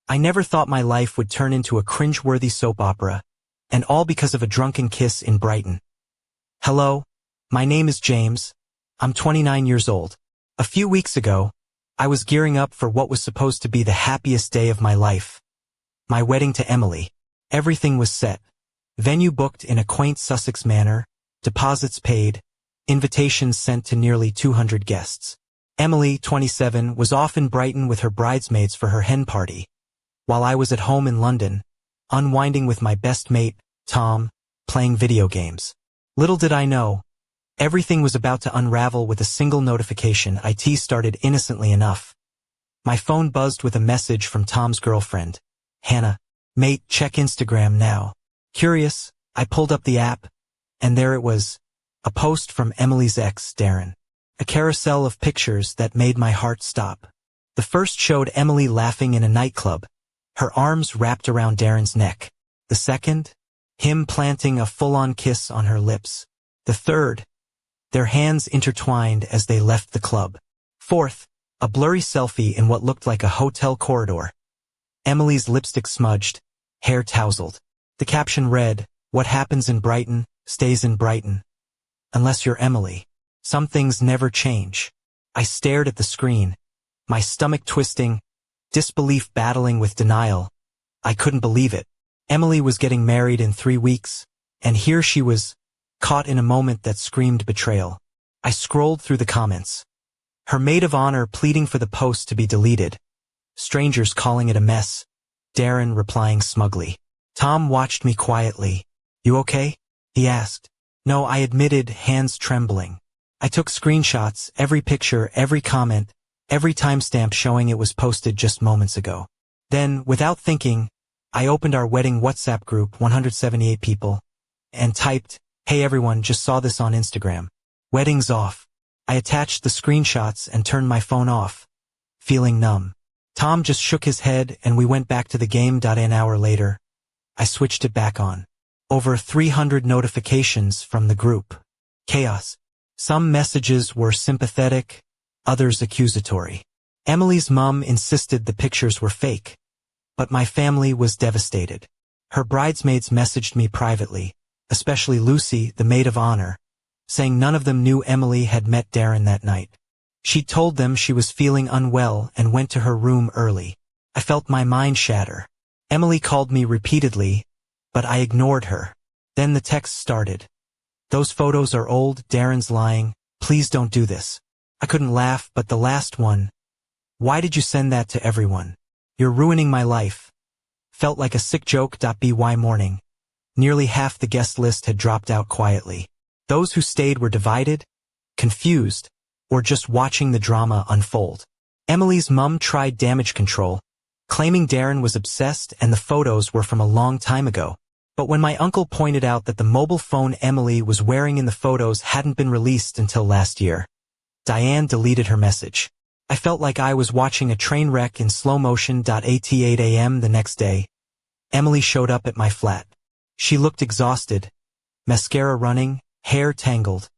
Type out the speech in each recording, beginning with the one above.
I never thought my life would turn into a cringe-worthy soap opera, and all because of a drunken kiss in Brighton. Hello, my name is James. I'm 29 years old. A few weeks ago, I was gearing up for what was supposed to be the happiest day of my life. My wedding to Emily. Everything was set. Venue booked in a quaint Sussex manner, deposits paid, invitations sent to nearly 200 guests. Emily, 27, was off in Brighton with her bridesmaids for her hen party, while I was at home in London, unwinding with my best mate, Tom, playing video games. Little did I know, everything was about to unravel with a single notification. It started innocently enough. My phone buzzed with a message from Tom's girlfriend, Hannah. Mate, check Instagram now. Curious, I pulled up the app, and there it was, a post from Emily's ex, Darren. A carousel of pictures that made my heart stop. The first showed Emily laughing in a nightclub, her arms wrapped around Darren's neck. The second, him planting a full-on kiss on her lips. The third, their hands intertwined as they left the club. Fourth, a blurry selfie in what looked like a hotel corridor. Emily's lipstick smudged, hair tousled. The caption read, "What happens in Brighton, stays in Brighton. Unless you're Emily. Some things never change." I stared at the screen, my stomach twisting, disbelief battling with denial. I couldn't believe it. Emily was getting married in 3 weeks, and here she was, caught in a moment that screamed betrayal. I scrolled through the comments. Her maid of honor pleading for the post to be deleted. Strangers calling it a mess. Darren replying smugly. Tom watched me quietly. "You okay?" he asked. No, I admitted, hands trembling. I took screenshots, every picture, every comment, every timestamp showing it was posted just moments ago. Then, without thinking, I opened our wedding WhatsApp group, 178 people, and typed, "Hey everyone, just saw this on Instagram. Wedding's off." I attached the screenshots and turned my phone off, feeling numb. Tom just shook his head and we went back to the game. An hour later, I switched it back on. Over 300 notifications from the group. Chaos. Some messages were sympathetic, others accusatory. Emily's mom insisted the pictures were fake, but my family was devastated. Her bridesmaids messaged me privately, especially Lucy, the maid of honor, saying none of them knew Emily had met Darren that night. She told them she was feeling unwell and went to her room early. I felt my mind shatter. Emily called me repeatedly, but I ignored her. Then the text started. "Those photos are old, Darren's lying, please don't do this." I couldn't laugh, but the last one. "Why did you send that to everyone? You're ruining my life." Felt like a sick joke. By morning, nearly half the guest list had dropped out quietly. Those who stayed were divided, confused, or just watching the drama unfold. Emily's mum tried damage control, claiming Darren was obsessed and the photos were from a long time ago. But when my uncle pointed out that the mobile phone Emily was wearing in the photos hadn't been released until last year, Diane deleted her message. I felt like I was watching a train wreck in slow motion. At 8 a.m. the next day, Emily showed up at my flat. She looked exhausted, mascara running, hair tangled,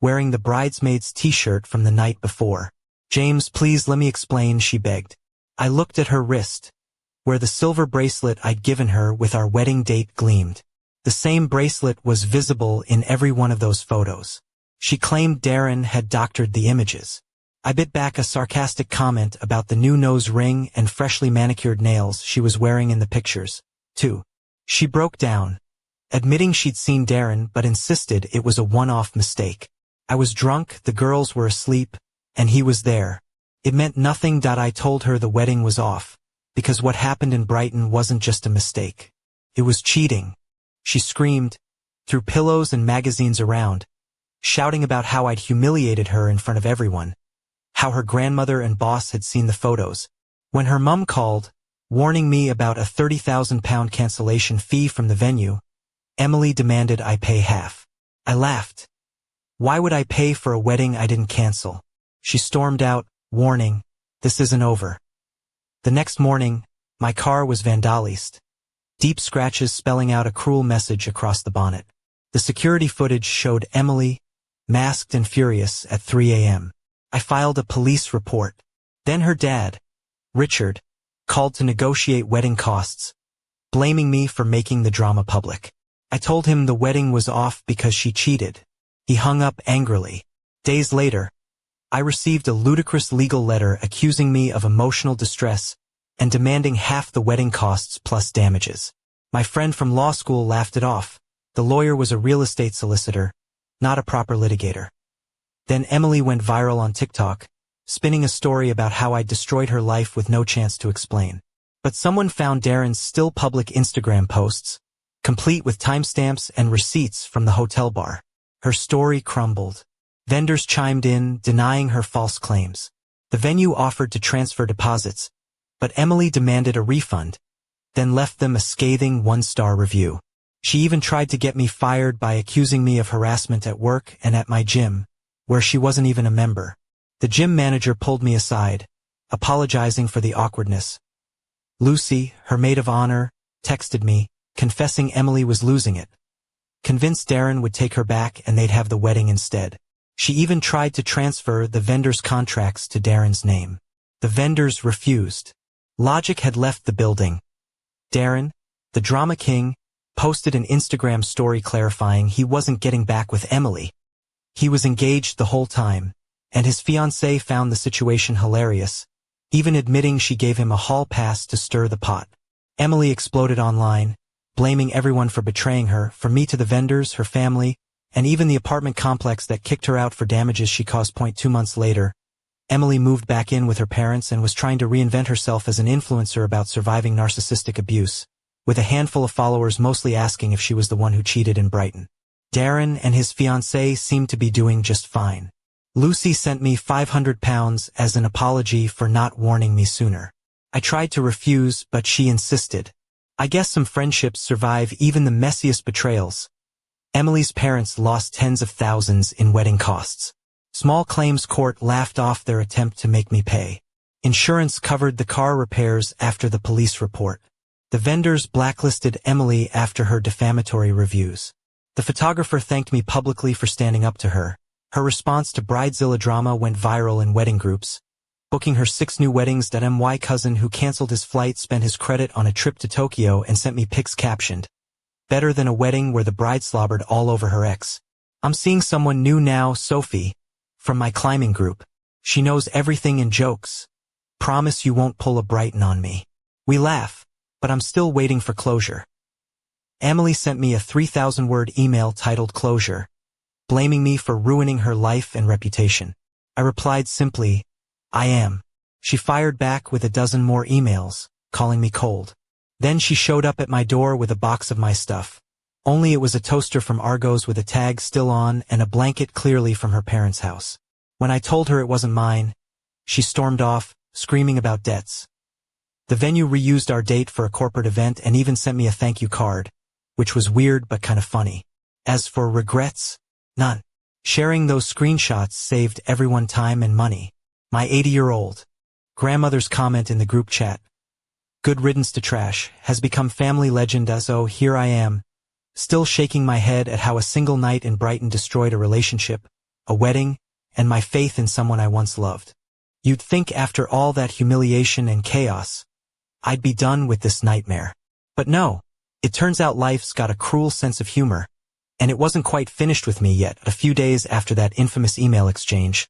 wearing the bridesmaid's t-shirt from the night before. "James, please let me explain," she begged. I looked at her wrist, where the silver bracelet I'd given her with our wedding date gleamed. The same bracelet was visible in every one of those photos. She claimed Darren had doctored the images. I bit back a sarcastic comment about the new nose ring and freshly manicured nails she was wearing in the pictures, too. She broke down, admitting she'd seen Darren but insisted it was a one-off mistake. I was drunk, the girls were asleep, and he was there. It meant nothing. I told her the wedding was off, because what happened in Brighton wasn't just a mistake. It was cheating. She screamed, threw pillows and magazines around, shouting about how I'd humiliated her in front of everyone, how her grandmother and boss had seen the photos. When her mum called, warning me about a £30,000 cancellation fee from the venue, Emily demanded I pay half. I laughed. Why would I pay for a wedding I didn't cancel? She stormed out, warning, "This isn't over." The next morning, my car was vandalized. Deep scratches spelling out a cruel message across the bonnet. The security footage showed Emily, masked and furious, at 3 a.m. I filed a police report. Then her dad, Richard, called to negotiate wedding costs, blaming me for making the drama public. I told him the wedding was off because she cheated. He hung up angrily. Days later, I received a ludicrous legal letter accusing me of emotional distress and demanding half the wedding costs plus damages. My friend from law school laughed it off. The lawyer was a real estate solicitor, not a proper litigator. Then Emily went viral on TikTok, spinning a story about how I destroyed her life with no chance to explain. But someone found Darren's still public Instagram posts, complete with timestamps and receipts from the hotel bar. Her story crumbled. Vendors chimed in, denying her false claims. The venue offered to transfer deposits, but Emily demanded a refund, then left them a scathing 1-star review. She even tried to get me fired by accusing me of harassment at work and at my gym, where she wasn't even a member. The gym manager pulled me aside, apologizing for the awkwardness. Lucy, her maid of honor, texted me, confessing Emily was losing it. Convinced Darren would take her back and they'd have the wedding instead. She even tried to transfer the vendors' contracts to Darren's name. The vendors refused. Logic had left the building. Darren, the drama king, posted an Instagram story clarifying he wasn't getting back with Emily. He was engaged the whole time, and his fiancée found the situation hilarious, even admitting she gave him a hall pass to stir the pot. Emily exploded online, blaming everyone for betraying her, from me to the vendors, her family, and even the apartment complex that kicked her out for damages she caused. 2 months later, Emily moved back in with her parents and was trying to reinvent herself as an influencer about surviving narcissistic abuse, with a handful of followers mostly asking if she was the one who cheated in Brighton. Darren and his fiancée seemed to be doing just fine. Lucy sent me £500 as an apology for not warning me sooner. I tried to refuse, but she insisted. I guess some friendships survive even the messiest betrayals. Emily's parents lost tens of thousands in wedding costs. Small claims court laughed off their attempt to make me pay. Insurance covered the car repairs after the police report. The vendors blacklisted Emily after her defamatory reviews. The photographer thanked me publicly for standing up to her. Her response to Bridezilla drama went viral in wedding groups, booking her 6 new weddings. My cousin who canceled his flight spent his credit on a trip to Tokyo and sent me pics captioned, "Better than a wedding where the bride slobbered all over her ex." I'm seeing someone new now, Sophie, from my climbing group. She knows everything and jokes. Promise you won't pull a Brighton on me. We laugh, but I'm still waiting for closure. Emily sent me a 3,000-word email titled "Closure," blaming me for ruining her life and reputation. I replied simply, "I am." She fired back with a dozen more emails, calling me cold. Then she showed up at my door with a box of my stuff. Only it was a toaster from Argos with a tag still on and a blanket clearly from her parents' house. When I told her it wasn't mine, she stormed off, screaming about debts. The venue reused our date for a corporate event and even sent me a thank you card, which was weird but kind of funny. As for regrets, none. Sharing those screenshots saved everyone time and money. My 80-year-old grandmother's comment in the group chat, "Good riddance to trash," has become family legend as oh here I am, still shaking my head at how a single night in Brighton destroyed a relationship, a wedding, and my faith in someone I once loved. You'd think after all that humiliation and chaos, I'd be done with this nightmare. But no, it turns out life's got a cruel sense of humor, and it wasn't quite finished with me yet. A few days after that infamous email exchange,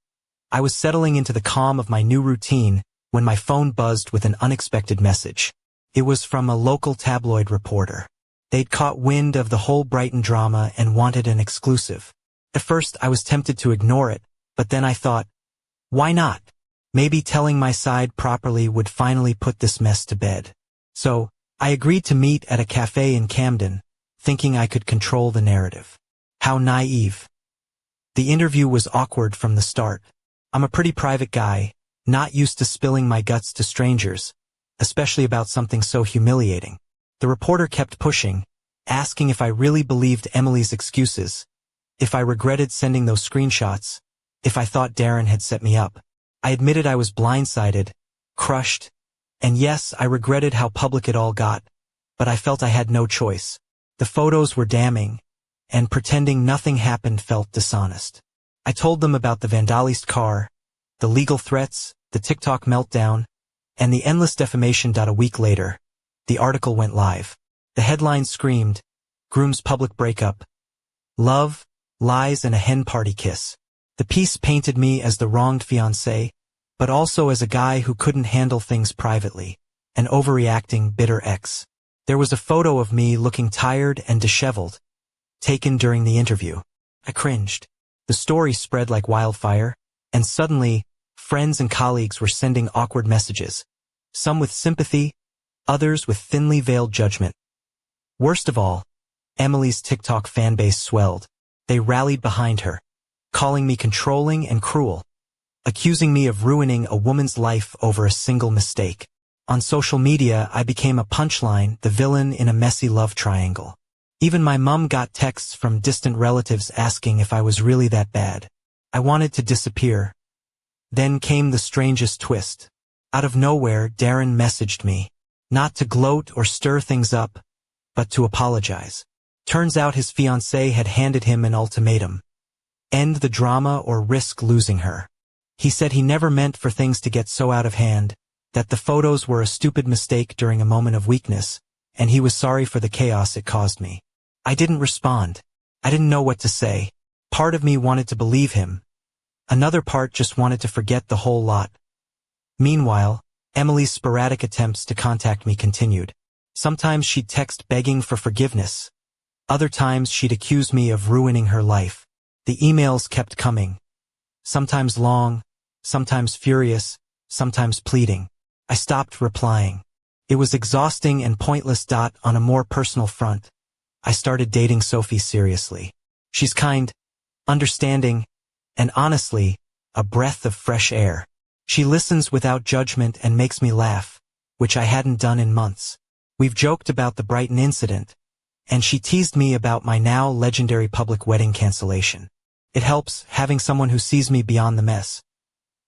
I was settling into the calm of my new routine when my phone buzzed with an unexpected message. It was from a local tabloid reporter. They'd caught wind of the whole Brighton drama and wanted an exclusive. At first I was tempted to ignore it, but then I thought, why not? Maybe telling my side properly would finally put this mess to bed. So, I agreed to meet at a cafe in Camden, thinking I could control the narrative. How naive. The interview was awkward from the start. I'm a pretty private guy, not used to spilling my guts to strangers, especially about something so humiliating. The reporter kept pushing, asking if I really believed Emily's excuses, if I regretted sending those screenshots, if I thought Darren had set me up. I admitted I was blindsided, crushed, and yes, I regretted how public it all got, but I felt I had no choice. The photos were damning, and pretending nothing happened felt dishonest. I told them about the vandalized car, the legal threats, the TikTok meltdown, And the endless defamation. A week later, the article went live. The headline screamed, "Groom's public breakup. Love, lies and a hen party kiss." The piece painted me as the wronged fiancé, but also as a guy who couldn't handle things privately, an overreacting, bitter ex. There was a photo of me looking tired and disheveled, taken during the interview. I cringed. The story spread like wildfire, and suddenly, friends and colleagues were sending awkward messages, some with sympathy, others with thinly veiled judgment. Worst of all, Emily's TikTok fanbase swelled. They rallied behind her, calling me controlling and cruel, accusing me of ruining a woman's life over a single mistake. On social media, I became a punchline, the villain in a messy love triangle. Even my mum got texts from distant relatives asking if I was really that bad. I wanted to disappear. Then came the strangest twist. Out of nowhere, Darren messaged me, not to gloat or stir things up, but to apologize. Turns out his fiancée had handed him an ultimatum. End the drama or risk losing her. He said he never meant for things to get so out of hand, that the photos were a stupid mistake during a moment of weakness, and he was sorry for the chaos it caused me. I didn't respond. I didn't know what to say. Part of me wanted to believe him. Another part just wanted to forget the whole lot. Meanwhile, Emily's sporadic attempts to contact me continued. Sometimes she'd text begging for forgiveness. Other times she'd accuse me of ruining her life. The emails kept coming. Sometimes long, sometimes furious, sometimes pleading. I stopped replying. It was exhausting and pointless. On a more personal front, I started dating Sophie seriously. She's kind, understanding, and honestly, a breath of fresh air. She listens without judgment and makes me laugh, which I hadn't done in months. We've joked about the Brighton incident, and she teased me about my now legendary public wedding cancellation. It helps, having someone who sees me beyond the mess.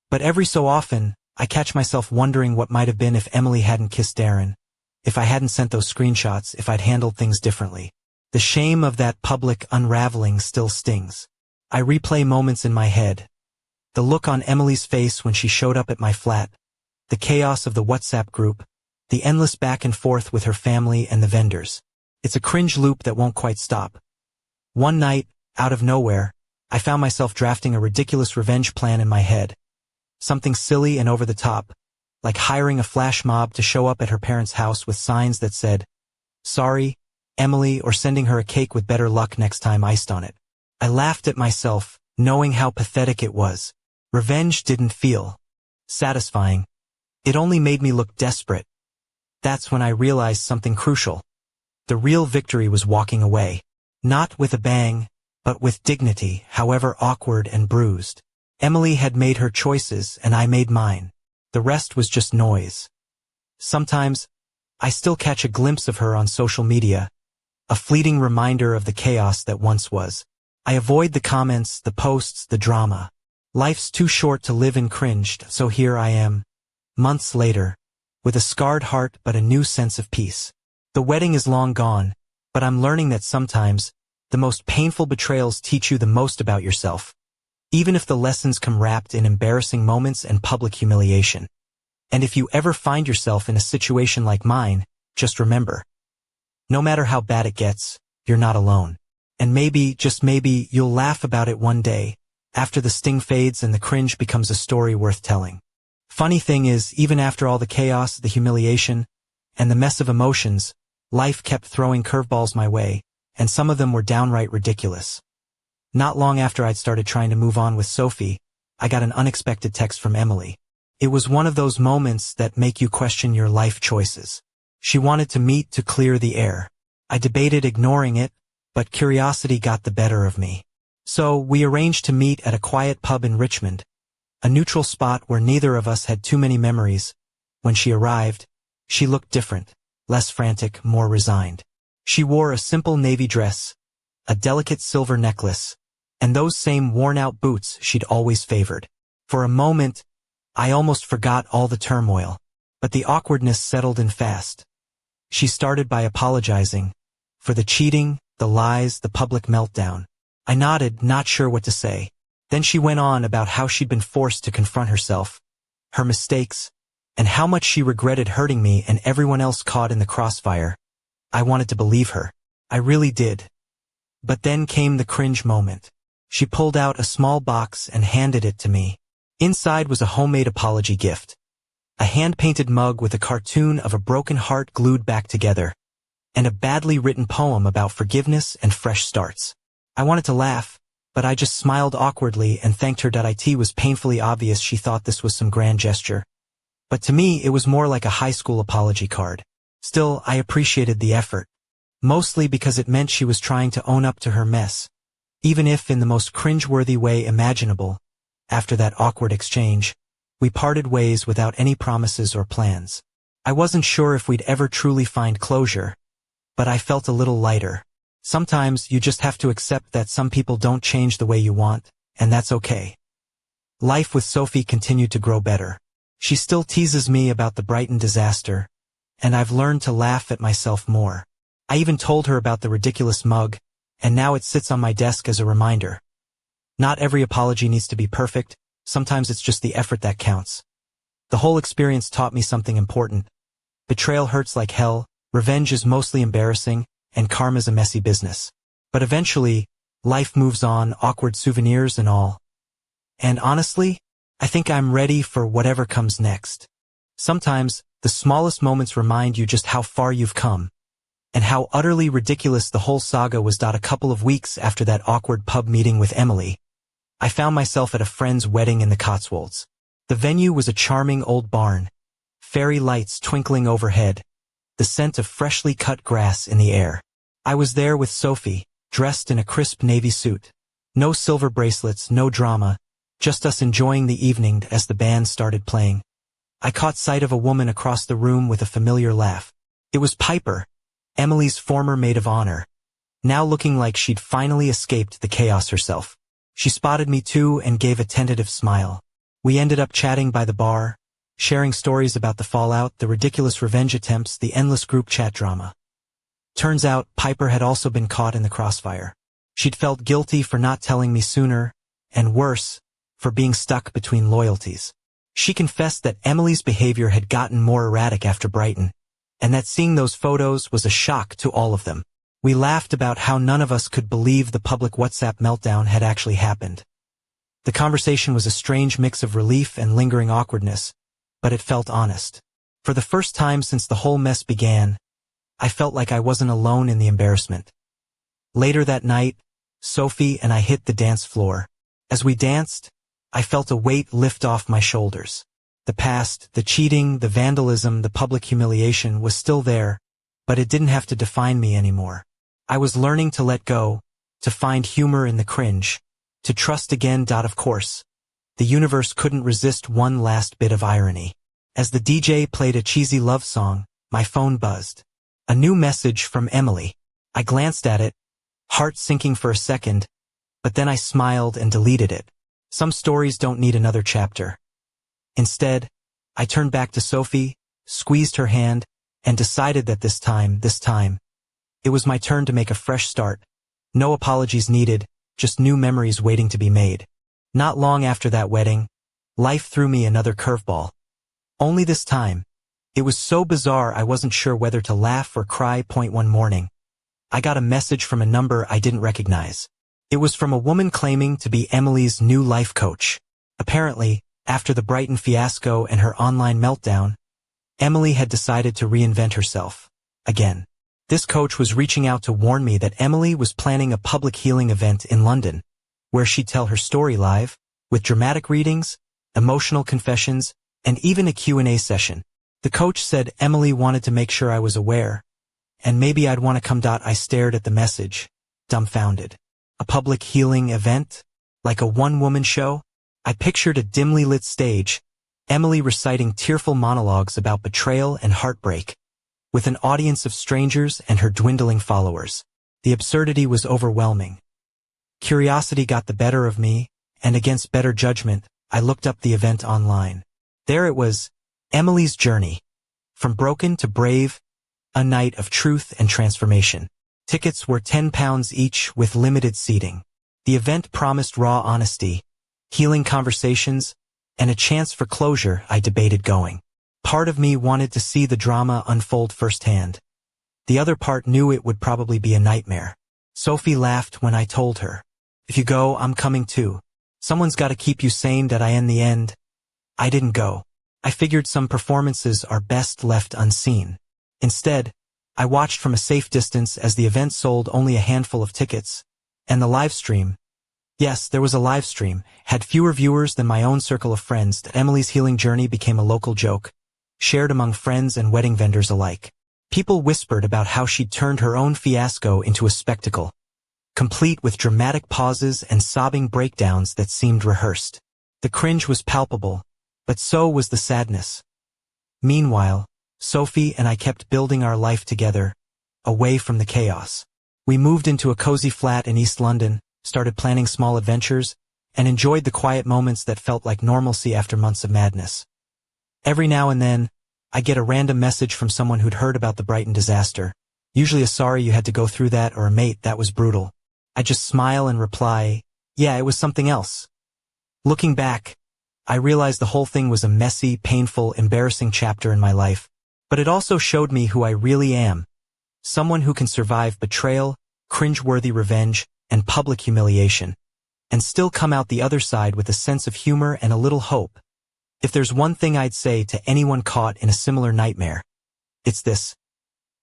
But every so often, I catch myself wondering what might have been if Emily hadn't kissed Darren, if I hadn't sent those screenshots, if I'd handled things differently. The shame of that public unraveling still stings. I replay moments in my head. The look on Emily's face when she showed up at my flat, the chaos of the WhatsApp group, the endless back and forth with her family and the vendors. It's a cringe loop that won't quite stop. One night, out of nowhere, I found myself drafting a ridiculous revenge plan in my head. Something silly and over the top, like hiring a flash mob to show up at her parents' house with signs that said, "Sorry, Emily," or sending her a cake with "better luck next time" iced on it. I laughed at myself, knowing how pathetic it was. Revenge didn't feel satisfying. It only made me look desperate. That's when I realized something crucial. The real victory was walking away. Not with a bang, but with dignity, however awkward and bruised. Emily had made her choices and I made mine. The rest was just noise. Sometimes, I still catch a glimpse of her on social media, a fleeting reminder of the chaos that once was. I avoid the comments, the posts, the drama. Life's too short to live in cringed, so here I am, months later, with a scarred heart but a new sense of peace. The wedding is long gone, but I'm learning that sometimes, the most painful betrayals teach you the most about yourself, even if the lessons come wrapped in embarrassing moments and public humiliation. And if you ever find yourself in a situation like mine, just remember, no matter how bad it gets, you're not alone. And maybe, just maybe, you'll laugh about it one day, after the sting fades and the cringe becomes a story worth telling. Funny thing is, even after all the chaos, the humiliation, and the mess of emotions, life kept throwing curveballs my way, and some of them were downright ridiculous. Not long after I'd started trying to move on with Sophie, I got an unexpected text from Emily. It was one of those moments that make you question your life choices. She wanted to meet to clear the air. I debated ignoring it, but curiosity got the better of me. So, we arranged to meet at a quiet pub in Richmond, a neutral spot where neither of us had too many memories. When she arrived, she looked different, less frantic, more resigned. She wore a simple navy dress, a delicate silver necklace, and those same worn-out boots she'd always favored. For a moment, I almost forgot all the turmoil, but the awkwardness settled in fast. She started by apologizing for the cheating, the lies, the public meltdown. I nodded, not sure what to say. Then she went on about how she'd been forced to confront herself, her mistakes, and how much she regretted hurting me and everyone else caught in the crossfire. I wanted to believe her. I really did. But then came the cringe moment. She pulled out a small box and handed it to me. Inside was a homemade apology gift. A hand-painted mug with a cartoon of a broken heart glued back together, and a badly written poem about forgiveness and fresh starts. I wanted to laugh, but I just smiled awkwardly and thanked her. It was painfully obvious she thought this was some grand gesture. But to me it was more like a high school apology card. Still, I appreciated the effort. Mostly because it meant she was trying to own up to her mess. Even if in the most cringe-worthy way imaginable. After that awkward exchange, we parted ways without any promises or plans. I wasn't sure if we'd ever truly find closure, but I felt a little lighter. Sometimes you just have to accept that some people don't change the way you want, and that's okay. Life with Sophie continued to grow better. She still teases me about the Brighton disaster, and I've learned to laugh at myself more. I even told her about the ridiculous mug, and now it sits on my desk as a reminder. Not every apology needs to be perfect, sometimes it's just the effort that counts. The whole experience taught me something important. Betrayal hurts like hell, revenge is mostly embarrassing, and karma's a messy business. But eventually, life moves on, awkward souvenirs and all. And honestly, I think I'm ready for whatever comes next. Sometimes, the smallest moments remind you just how far you've come, and how utterly ridiculous the whole saga was. A couple of weeks after that awkward pub meeting with Emily, I found myself at a friend's wedding in the Cotswolds. The venue was a charming old barn, fairy lights twinkling overhead, the scent of freshly cut grass in the air. I was there with Sophie, dressed in a crisp navy suit. No silver bracelets, no drama, just us enjoying the evening. As the band started playing, I caught sight of a woman across the room with a familiar laugh. It was Piper, Emily's former maid of honor, now looking like she'd finally escaped the chaos herself. She spotted me too and gave a tentative smile. We ended up chatting by the bar, sharing stories about the fallout, the ridiculous revenge attempts, the endless group chat drama. Turns out, Piper had also been caught in the crossfire. She'd felt guilty for not telling me sooner, and worse, for being stuck between loyalties. She confessed that Emily's behavior had gotten more erratic after Brighton, and that seeing those photos was a shock to all of them. We laughed about how none of us could believe the public WhatsApp meltdown had actually happened. The conversation was a strange mix of relief and lingering awkwardness, but it felt honest. For the first time since the whole mess began, I felt like I wasn't alone in the embarrassment. Later that night, Sophie and I hit the dance floor. As we danced, I felt a weight lift off my shoulders. The past, the cheating, the vandalism, the public humiliation was still there, but it didn't have to define me anymore. I was learning to let go, to find humor in the cringe, to trust again. Of course, the universe couldn't resist one last bit of irony. As the DJ played a cheesy love song, my phone buzzed. A new message from Emily. I glanced at it, heart sinking for a second, but then I smiled and deleted it. Some stories don't need another chapter. Instead, I turned back to Sophie, squeezed her hand, and decided that this time, it was my turn to make a fresh start. No apologies needed, just new memories waiting to be made. Not long after that wedding, life threw me another curveball. Only this time, it was so bizarre I wasn't sure whether to laugh or cry. One morning, I got a message from a number I didn't recognize. It was from a woman claiming to be Emily's new life coach. Apparently, after the Brighton fiasco and her online meltdown, Emily had decided to reinvent herself. Again. This coach was reaching out to warn me that Emily was planning a public healing event in London, where she'd tell her story live, with dramatic readings, emotional confessions, and even a Q&A session. The coach said Emily wanted to make sure I was aware, and maybe I'd want to come. I stared at the message, dumbfounded. A public healing event? Like a one-woman show? I pictured a dimly lit stage, Emily reciting tearful monologues about betrayal and heartbreak, with an audience of strangers and her dwindling followers. The absurdity was overwhelming. Curiosity got the better of me, and against better judgment, I looked up the event online. There it was, Emily's journey. From broken to brave, a night of truth and transformation. Tickets were £10 each with limited seating. The event promised raw honesty, healing conversations, and a chance for closure. I debated going. Part of me wanted to see the drama unfold firsthand. The other part knew it would probably be a nightmare. Sophie laughed when I told her, "If you go, I'm coming too. Someone's got to keep you sane in the end." I didn't go. I figured some performances are best left unseen. Instead, I watched from a safe distance as the event sold only a handful of tickets. And the live stream, yes, there was a live stream, had fewer viewers than my own circle of friends. That Emily's healing journey became a local joke, shared among friends and wedding vendors alike. People whispered about how she'd turned her own fiasco into a spectacle, complete with dramatic pauses and sobbing breakdowns that seemed rehearsed. The cringe was palpable, but so was the sadness. Meanwhile, Sophie and I kept building our life together, away from the chaos. We moved into a cozy flat in East London, started planning small adventures, and enjoyed the quiet moments that felt like normalcy after months of madness. Every now and then, I get a random message from someone who'd heard about the Brighton disaster, usually a "sorry you had to go through that" or a "mate, that was brutal." I just smile and reply, "Yeah, it was something else." Looking back, I realized the whole thing was a messy, painful, embarrassing chapter in my life, but it also showed me who I really am, someone who can survive betrayal, cringe-worthy revenge, and public humiliation, and still come out the other side with a sense of humor and a little hope. If there's one thing I'd say to anyone caught in a similar nightmare, it's this: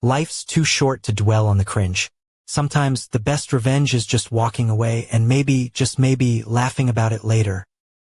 life's too short to dwell on the cringe. Sometimes the best revenge is just walking away and maybe, just maybe, laughing about it later.